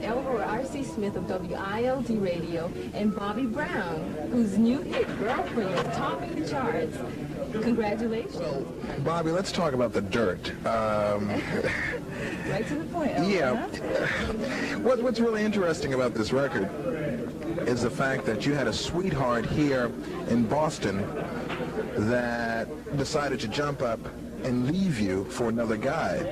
Elroy R.C. Smith of WILD Radio and Bobby Brown, whose new hit, Girlfriend, is topping the charts. Congratulations. Well, Bobby, let's talk about the dirt. Right to the point, Elroy. Yeah. What's really interesting about this record is the fact that you had a sweetheart here in Boston that decided to jump up and leave you for another guy.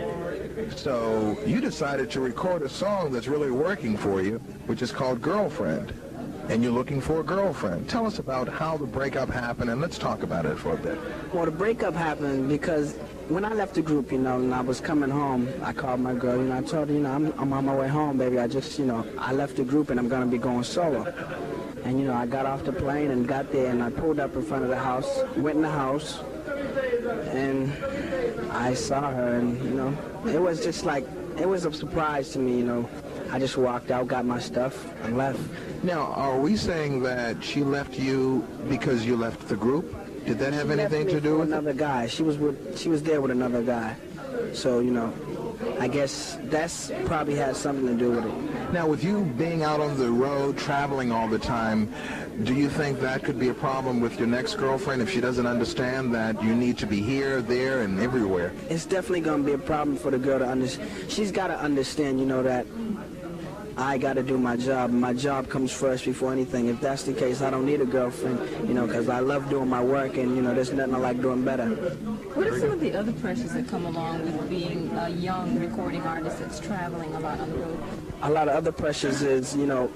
So you decided to record a song that's really working for you, which is called Girlfriend. And you're looking for a girlfriend. Tell us about how the breakup happened, and let's talk about it for a bit. Well, the breakup happened because when I left the group, and I was coming home, I called my girl, I told her, I'm on my way home, baby. I just, I left the group and I'm going to be going solo. And, I got off the plane and got there, and I pulled up in front of the house, went in the house, and I saw her, and, it was just like, it was a surprise to me, I just walked out, got my stuff, and left. Now, are we saying that she left you because you left the group? Did that have anything to do with another guy? She was there with another guy. So, I guess that's probably has something to do with it. Now, with you being out on the road, traveling all the time, do you think that could be a problem with your next girlfriend if she doesn't understand that you need to be here, there, and everywhere? It's definitely going to be a problem for the girl to understand. She's got to understand, that I got to do my job. My job comes first before anything. If that's the case, I don't need a girlfriend, because I love doing my work, and, there's nothing I like doing better. What are some of the other pressures that come along with being a young recording artist that's traveling a lot on the road? A lot of other pressures is, you don't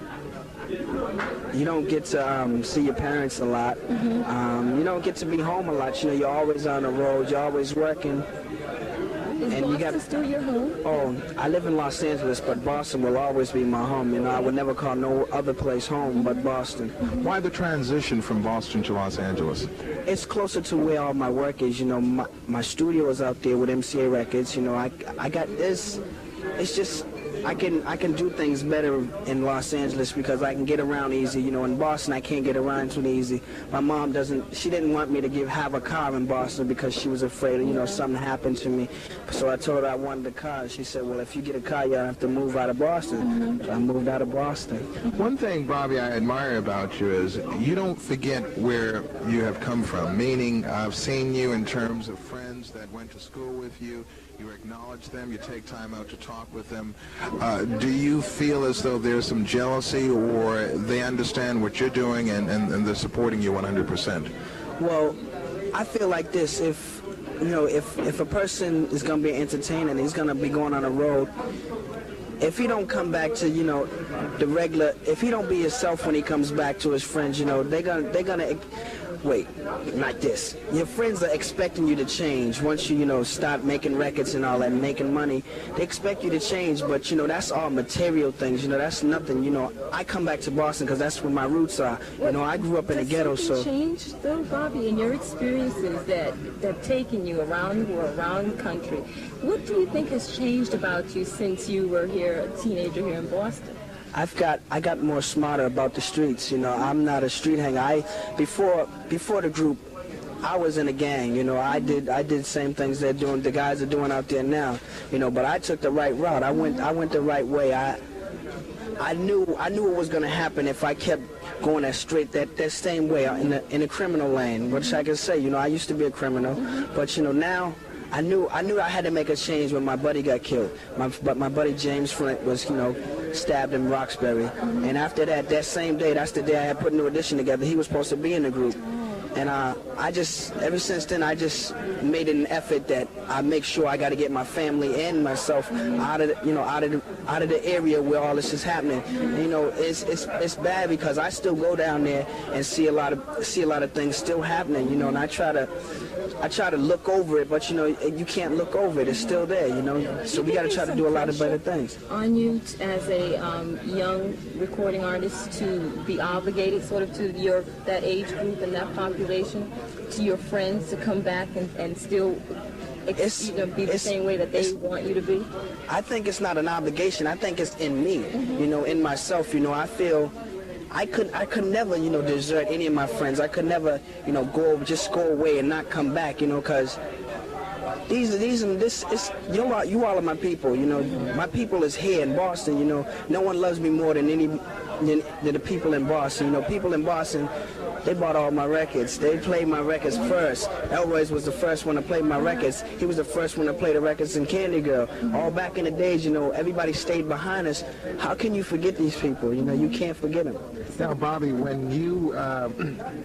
get to see your parents a lot. You don't get to be home a lot. You're always on the road. You're always working. Is Boston still your home? Oh, I live in Los Angeles, but Boston will always be my home. I would never call no other place home but Boston. Why the transition from Boston to Los Angeles? It's closer to where all my work is. My studio is out there with MCA Records. I got this. It's just I can do things better in Los Angeles because I can get around easy. In Boston I can't get around too easy. My mom she didn't want me to have a car in Boston because she was afraid, something happened to me. So I told her I wanted a car. She said, well, if you get a car, you'll have to move out of Boston. So I moved out of Boston. One thing, Bobby, I admire about you is you don't forget where you have come from, meaning I've seen you in terms of friends that went to school with you. You acknowledge them, you take time out to talk with them. Do you feel as though there's some jealousy, or they understand what you're doing and they're supporting you 100%? Well, I feel like this. If a person is going to be entertaining and he's going to be going on a road, if he don't come back to, the regular, if he don't be himself when he comes back to his friends, they're gonna wait, not this. Your friends are expecting you to change once you, start making records and all that and making money. They expect you to change, but, that's all material things. That's nothing. I come back to Boston because that's where my roots are. I grew up in the ghetto, so. Change, though, Bobby, in your experiences that have taken you around the world, around the country. What do you think has changed about you since you were here, a teenager here in Boston? I got more smarter about the streets. I'm not a street hanger. Before the group, I was in a gang. I did the same things the guys are doing out there now. But I took the right route. I went the right way. I knew what was going to happen if I kept going that same way in the criminal lane. Which I can say, I used to be a criminal, but now. I knew I had to make a change when my buddy got killed. But my buddy James Flint was, stabbed in Roxbury. And after that same day, that's the day I had put New Edition together. He was supposed to be in the group. And ever since then, I just made it an effort that I make sure I got to get my family and myself out of the area where all this is happening. And, it's bad because I still go down there and see a lot of things still happening. And I try to look over it, but you can't look over it. It's still there. So we got to try to do a lot of better things. On you as a young recording artist to be obligated sort of to that age group and that population, to your friends to come back and still be the same way that they want you to be? I think it's not an obligation. I think it's in me, in myself. I feel I could never, desert any of my friends. I could never, go away and not come back, because you all are my people. You know, my people is here in Boston. You know, no one loves me more than than the people in Boston. You know, people in Boston, they bought all my records. They played my records first. Elroy's was the first one to play my records. He was the first one to play the records in Candy Girl. All back in the days, you know, everybody stayed behind us. How can you forget these people? You know, you can't forget them. Now, Bobby, when you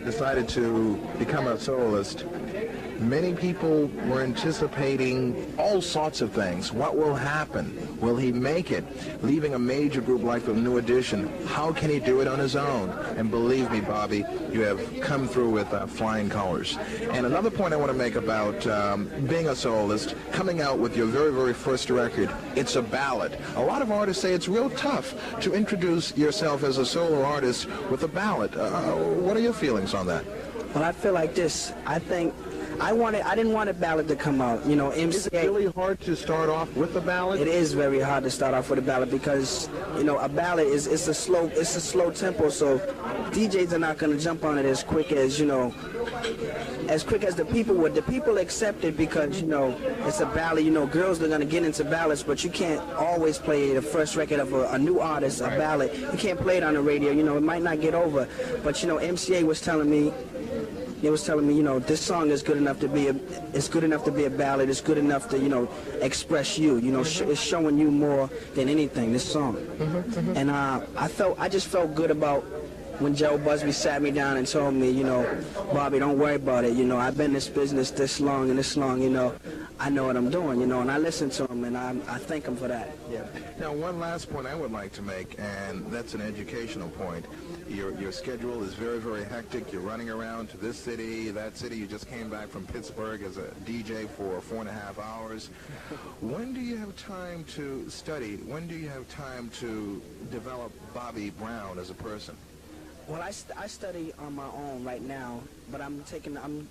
decided to become a soloist, many people were anticipating all sorts of things. What will happen? Will he make it? Leaving a major group like the New Edition, how can he do it on his own? And believe me, Bobby, you have come through with flying colors. And another point I want to make about being a soloist, coming out with your very, very first record, it's a ballad. A lot of artists say it's real tough to introduce yourself as a solo artist with a ballad. What are your feelings on that? Well, I feel like this. I didn't want a ballad to come out. You know, MCA. Is it really hard to start off with a ballad? It is very hard to start off with a ballad because, you know, a ballad is a slow tempo, so DJs are not going to jump on it as quick as, you know, as quick as the people would. The people accept it because, you know, it's a ballad. You know, girls are going to get into ballads, but you can't always play the first record of a new artist, a ballad. You can't play it on the radio. You know, it might not get over. But, you know, MCA was telling me, you know, this song is good enough to be a ballad. It's good enough to, you know, express you. You know, it's showing you more than anything. This song, and I just felt good about when Joe Busby sat me down and told me, you know, Bobby, don't worry about it. You know, I've been in this business this long and this long. You know, I know what I'm doing. You know, and I listened to him, and I thank him for that. Yeah. Now, one last point I would like to make, and that's an educational point. Your schedule is very, very hectic. You're running around to this city, that city. You just came back from Pittsburgh as a DJ for 4.5 hours. When do you have time to study? When do you have time to develop Bobby Brown as a person? Well, I study on my own right now, but I'm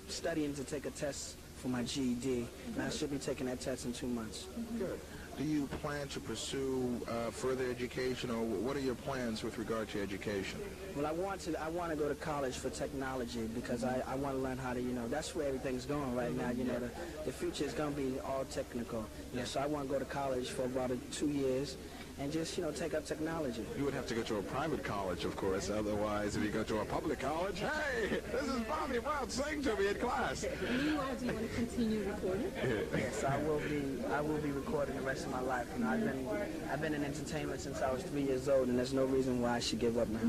studying to take a test for my GED, and I should be taking that test in 2 months. Good. Do you plan to pursue further education, or what are your plans with regard to education? Well, I want to go to college for technology because I want to learn how to, you know, that's where everything's going right now. You know, the future is going to be all technical. You know, so I want to go to college for about 2 years and just, you know, take up technology. You would have to go to a private college, of course. Otherwise, if you go to a public college, hey, this is Bobby Brown, sing to me in class. Meanwhile, do you want to continue recording? Yes, I will be recording the rest of my life. You know, I've been in entertainment since I was 3 years old, and there's no reason why I should give up now.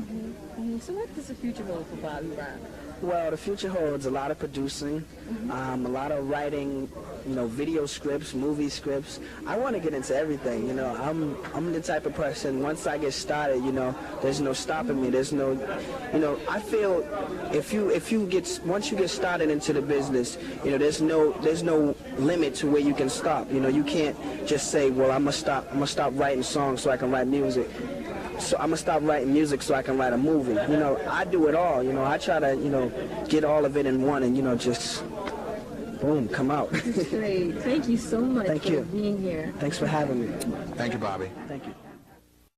So what does the future hold for Bobby Brown? Well, the future holds a lot of producing, a lot of writing, you know, video scripts, movie scripts. I want to get into everything, you know. I'm the type of person, once I get started, you know, there's no stopping me. There's no, you know, I feel once you get started into the business, you know, there's no limit to where you can stop. You know, you can't just say, well, I'm gonna stop writing songs so I can write music. So I'm gonna stop writing music so I can write a movie. You know, I do it all. You know, I try to, you know, get all of it in one, and, you know, just boom, come out. Great. Thank you so much for being here. Thanks for having me. Thank you, Bobby. Thank you.